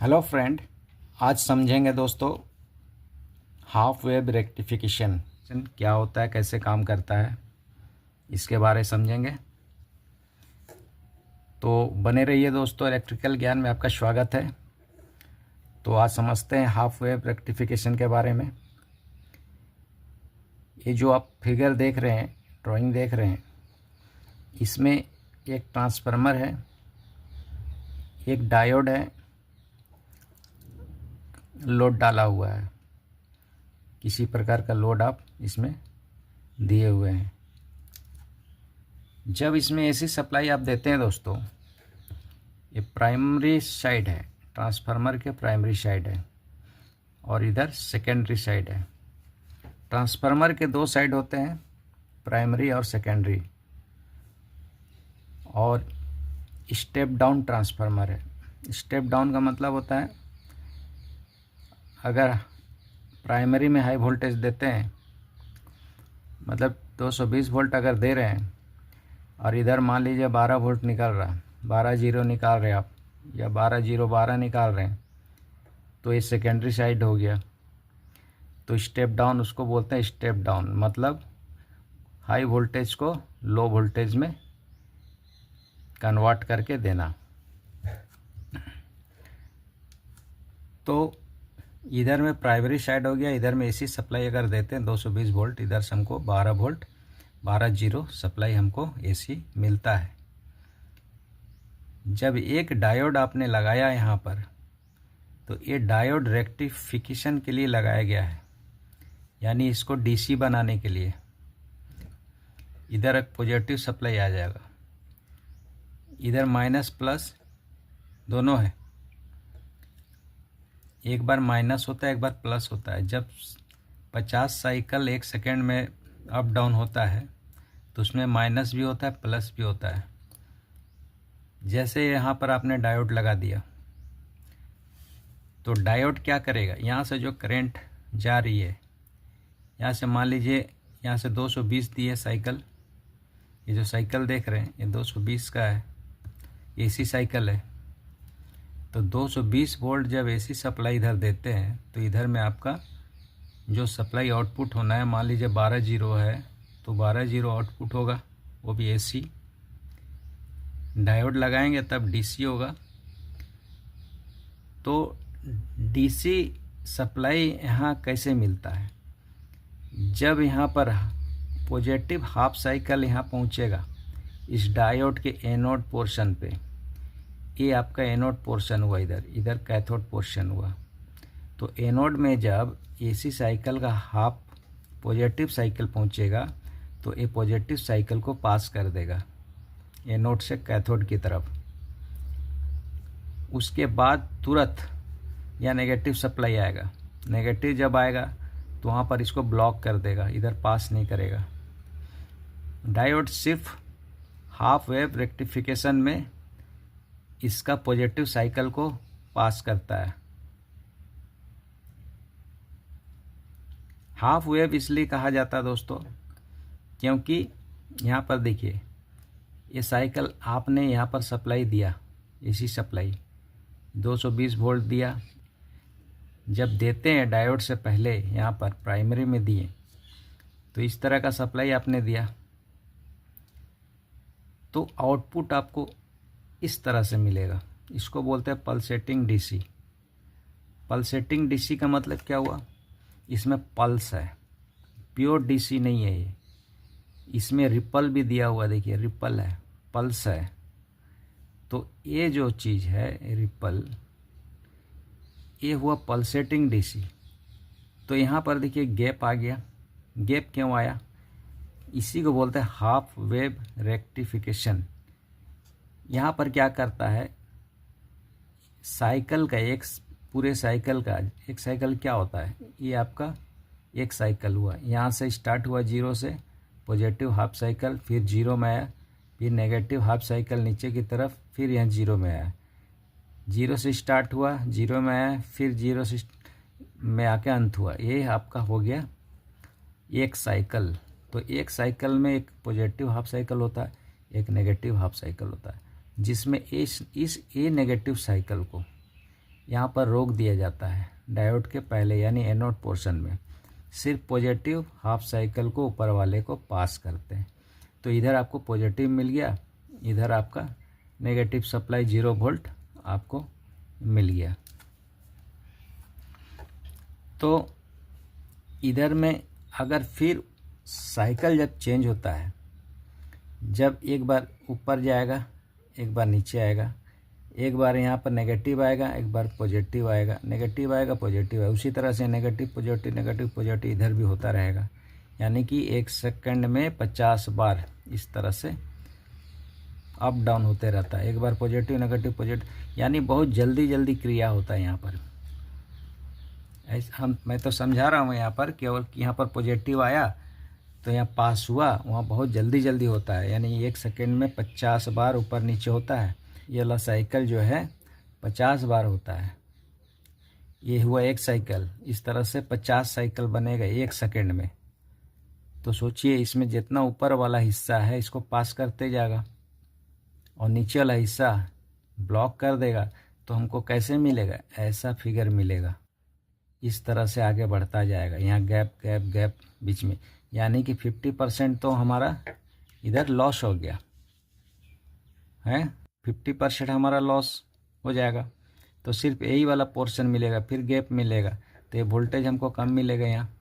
Hello friend, आज समझेंगे दोस्तों हाफ वेव रेक्टिफिकेशन क्या होता है, कैसे काम करता है, इसके बारे में समझेंगे। तो बने रहिए दोस्तों, इलेक्ट्रिकल ज्ञान में आपका स्वागत है। तो आज समझते हैं हाफ वेव रेक्टिफिकेशन के बारे में। ये जो आप फिगर देख रहे हैं, ड्राइंग देख रहे हैं, इसमें एक ट्रांसफार्मर है, एक डायोड है, लोड डाला हुआ है, किसी प्रकार का लोड आप इसमें दिए हुए हैं। जब इसमें एसी सप्लाई आप देते हैं दोस्तों, ये प्राइमरी साइड है, ट्रांसफार्मर के प्राइमरी साइड है और इधर सेकेंडरी साइड है। ट्रांसफार्मर के दो साइड होते हैं, प्राइमरी और सेकेंडरी, और स्टेप डाउन ट्रांसफार्मर है। स्टेप डाउन का मतलब होता है, अगर प्राइमरी में हाई वोल्टेज देते हैं, मतलब 220 वोल्ट अगर दे रहे हैं और इधर मान लीजिए 12 वोल्ट निकल रहा है, 12 जीरो निकाल रहे हैं आप, या 12 जीरो 12 निकाल रहे हैं, तो ये सेकेंडरी साइड हो गया। तो स्टेप डाउन उसको बोलते हैं। स्टेप डाउन मतलब हाई वोल्टेज को लो वोल्टेज में कन्वर्ट करके देना। तो इधर में प्राइमरी साइड हो गया, इधर में एसी सप्लाई अगर देते हैं 220 वोल्ट, इधर से हमको 12 वोल्ट 12 जीरो सप्लाई हमको एसी मिलता है। जब एक डायोड आपने लगाया यहाँ पर, तो ये डायोड रेक्टिफिकेशन के लिए लगाया गया है, यानी इसको डीसी बनाने के लिए। इधर एक पॉजिटिव सप्लाई आ जाएगा, इधर माइनस प्लस दोनों है, एक बार माइनस होता है, एक बार प्लस होता है। जब 50 साइकिल एक सेकेंड में अप डाउन होता है, तो उसमें माइनस भी होता है, प्लस भी होता है। जैसे यहाँ पर आपने डायोड लगा दिया, तो डायोड क्या करेगा, यहाँ से जो करंट जा रही है, यहाँ से मान लीजिए यहाँ से 220 दी है साइकिल, ये जो साइकिल देख रहे हैं ये 220 का है, एसी साइकिल है। तो 220 वोल्ट जब एसी सप्लाई इधर देते हैं, तो इधर में आपका जो सप्लाई आउटपुट होना है, मान लीजिए 12 जीरो है, तो 12 जीरो आउटपुट होगा, वो भी एसी। डायोड लगाएंगे तब डीसी होगा। तो डीसी सप्लाई यहाँ कैसे मिलता है, जब यहाँ पर पॉजिटिव हाफ साइकिल यहाँ पहुँचेगा इस डायोड के एनोड पोर्शन पे, ये आपका एनोड पोर्शन हुआ, इधर कैथोड पोर्शन हुआ। तो एनोड में जब एसी साइकिल का हाफ पॉजिटिव साइकिल पहुंचेगा, तो ये पॉजिटिव साइकिल को पास कर देगा एनोड से कैथोड की तरफ। उसके बाद तुरंत या नेगेटिव सप्लाई आएगा। नेगेटिव जब आएगा तो वहाँ पर इसको ब्लॉक कर देगा, इधर पास नहीं करेगा। डायोड सिर्फ हाफ वेव रेक्टिफिकेशन में इसका पॉजिटिव साइकिल को पास करता है। हाफ वेव इसलिए कहा जाता है दोस्तों, क्योंकि यहाँ पर देखिए, ये साइकिल आपने यहाँ पर सप्लाई दिया, एसी सप्लाई 220 वोल्ट दिया। जब देते हैं डायोड से पहले यहाँ पर प्राइमरी में दिए, तो इस तरह का सप्लाई आपने दिया, तो आउटपुट आपको इस तरह से मिलेगा। इसको बोलते हैं पल्सेटिंग डीसी। पल्सेटिंग डीसी का मतलब क्या हुआ, इसमें पल्स है, प्योर डीसी नहीं है ये। इसमें रिपल भी दिया हुआ, देखिए रिपल है, पल्स है। तो ये जो चीज़ है रिपल, ये हुआ पल्सेटिंग डीसी। तो यहाँ पर देखिए गैप आ गया। गैप क्यों आया, इसी को बोलते हैं हाफ वेव रेक्टिफिकेशन। यहाँ पर क्या करता है, साइकिल का पूरे साइकिल का एक साइकिल क्या होता है, ये आपका एक साइकिल हुआ, यहाँ से स्टार्ट हुआ जीरो से, पॉजिटिव हाफ साइकिल, फिर जीरो में आया, फिर नेगेटिव हाफ साइकिल नीचे की तरफ, फिर यहाँ जीरो में आया। जीरो से स्टार्ट हुआ, जीरो में आया, फिर जीरो से में आके अंत हुआ। ये आपका हो गया एक साइकिल। तो एक साइकिल में एक पॉजिटिव हाफ साइकिल होता है, एक नेगेटिव हाफ साइकिल होता है, जिसमें इस ए नेगेटिव साइकिल को यहाँ पर रोक दिया जाता है डायोड के पहले यानी एनोड पोर्शन में। सिर्फ पॉजिटिव हाफ साइकिल को ऊपर वाले को पास करते हैं। तो इधर आपको पॉजिटिव मिल गया, इधर आपका नेगेटिव सप्लाई 0 वोल्ट आपको मिल गया। तो इधर में अगर फिर साइकिल जब चेंज होता है, जब एक बार ऊपर जाएगा एक बार नीचे आएगा, एक बार यहाँ पर नेगेटिव आएगा एक बार पॉजिटिव आएगा, नेगेटिव आएगा पॉजिटिव आएगा, उसी तरह से नेगेटिव पॉजिटिव इधर भी होता रहेगा। यानी कि 1 सेकंड में 50 बार इस तरह से अप डाउन होते रहता है। एक बार पॉजिटिव नेगेटिव पॉजिटिव, यानी बहुत जल्दी क्रिया होता है यहाँ पर। मैं तो समझा रहा हूँ यहाँ पर, केवल यहाँ पर पॉजिटिव आया तो यहाँ पास हुआ, वहाँ बहुत जल्दी होता है। यानी 1 सेकंड में 50 बार ऊपर नीचे होता है। ये वाला साइकिल जो है 50 बार होता है। ये हुआ 1 साइकिल, इस तरह से 50 साइकिल बनेगा 1 सेकंड में। तो सोचिए इसमें जितना ऊपर वाला हिस्सा है इसको पास करते जाएगा और नीचे वाला हिस्सा ब्लॉक कर देगा। तो हमको कैसे मिलेगा, ऐसा फिगर मिलेगा। इस तरह से आगे बढ़ता जाएगा, यहाँ गैप बीच में। यानी कि 50% तो हमारा इधर लॉस हो गया है, 50% हमारा लॉस हो जाएगा। तो सिर्फ यही वाला पोर्शन मिलेगा, फिर गैप मिलेगा। तो ये वोल्टेज हमको कम मिलेगा यहाँ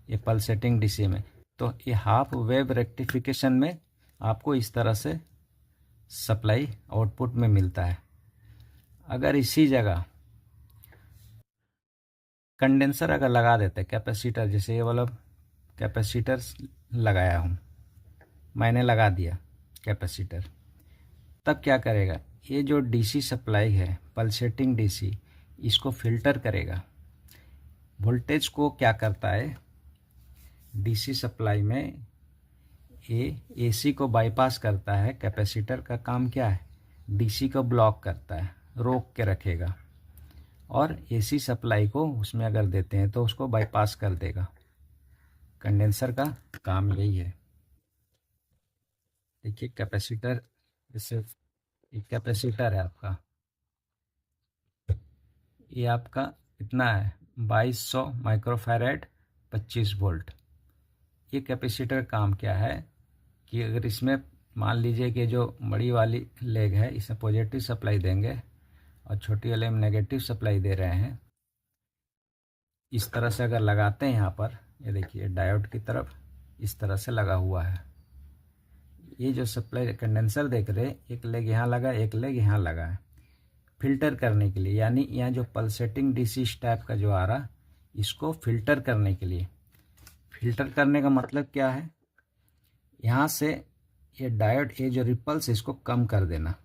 ये पल्सेटिंग डीसी में। तो ये हाफ वेव रेक्टिफिकेशन में आपको इस तरह से सप्लाई आउटपुट में मिलता है। अगर इसी जगह कंडेंसर अगर लगा देते हैं, कैपेसिटर, जैसे ये वाला कैपेसिटर लगाया हूँ, मैंने लगा दिया कैपेसिटर, तब क्या करेगा, ये जो डीसी सप्लाई है पल्सेटिंग डीसी, इसको फिल्टर करेगा। वोल्टेज को क्या करता है, डीसी सप्लाई में ये एसी को बाईपास करता है। कैपेसिटर का काम क्या है, डीसी को ब्लॉक करता है, रोक के रखेगा। और एसी सप्लाई को उसमें अगर देते हैं तो उसको बाईपास कर देगा। कंडेंसर का काम यही है। देखिए कैपेसिटर, जैसे एक कैपेसिटर है आपका, ये आपका कितना है 2200 माइक्रोफैराड 25 वोल्ट। ये कैपेसिटर काम क्या है कि अगर इसमें मान लीजिए कि जो बड़ी वाली लेग है इसमें पॉजिटिव सप्लाई देंगे और छोटी वाले में नेगेटिव सप्लाई दे रहे हैं, इस तरह से अगर लगाते हैं यहाँ पर, ये देखिए डायोड की तरफ इस तरह से लगा हुआ है। ये जो सप्लाई कंडेंसर देख रहे हैं, एक लेग यहाँ लगा एक लेग यहाँ लगा है फिल्टर करने के लिए। यानी यहाँ जो पल्सेटिंग डीसी टाइप का जो आ रहा, इसको फिल्टर करने के लिए। फिल्टर करने का मतलब क्या है, यहाँ से ये डायोड, ये जो रिपल्स इसको कम कर देना।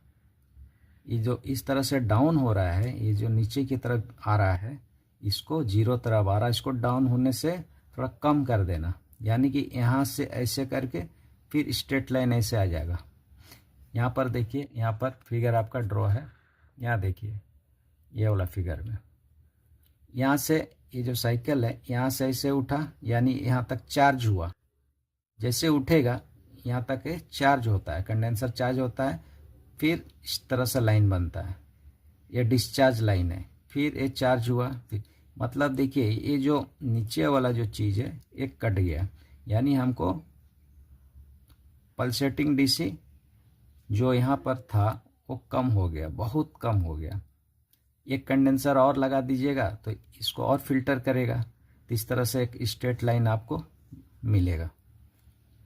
ये जो इस तरह से डाउन हो रहा है, ये जो नीचे की तरफ आ रहा है, इसको 0 तरफ आ रहा है, इसको डाउन होने से थोड़ा कम कर देना। यानी कि यहाँ से ऐसे करके फिर स्ट्रेट लाइन ऐसे आ जाएगा। यहाँ पर देखिए, यहाँ पर फिगर आपका ड्रॉ है, यहाँ देखिए ये वाला फिगर में, यहाँ से ये जो साइकिल है यहाँ से ऐसे उठा, यानी यहाँ तक चार्ज हुआ। जैसे उठेगा यहाँ तक ये चार्ज होता है, कंडेंसर चार्ज होता है, फिर इस तरह से लाइन बनता है, ये डिस्चार्ज लाइन है। फिर ये चार्ज हुआ, फिर मतलब देखिए ये जो नीचे वाला जो चीज़ है एक कट गया। यानी हमको पल्सेटिंग डीसी जो यहाँ पर था वो कम हो गया, बहुत कम हो गया। एक कंडेंसर और लगा दीजिएगा तो इसको और फिल्टर करेगा, तो इस तरह से एक स्ट्रेट लाइन आपको मिलेगा।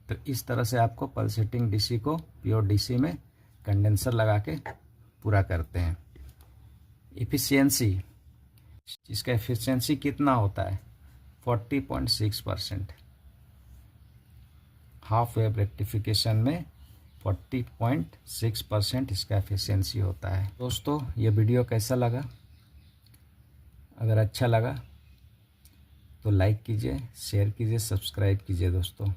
तो इस तरह से आपको पल्सेटिंग डीसी को प्योर डीसी में कंडेंसर लगा के पूरा करते हैं। एफिशिएंसी, इसका एफिशिएंसी कितना होता है 40.6%। हाफ वेव रेक्टिफिकेशन में 40.6% इसका एफिशिएंसी होता है। दोस्तों ये वीडियो कैसा लगा, अगर अच्छा लगा तो लाइक कीजिए, शेयर कीजिए, सब्सक्राइब कीजिए दोस्तों।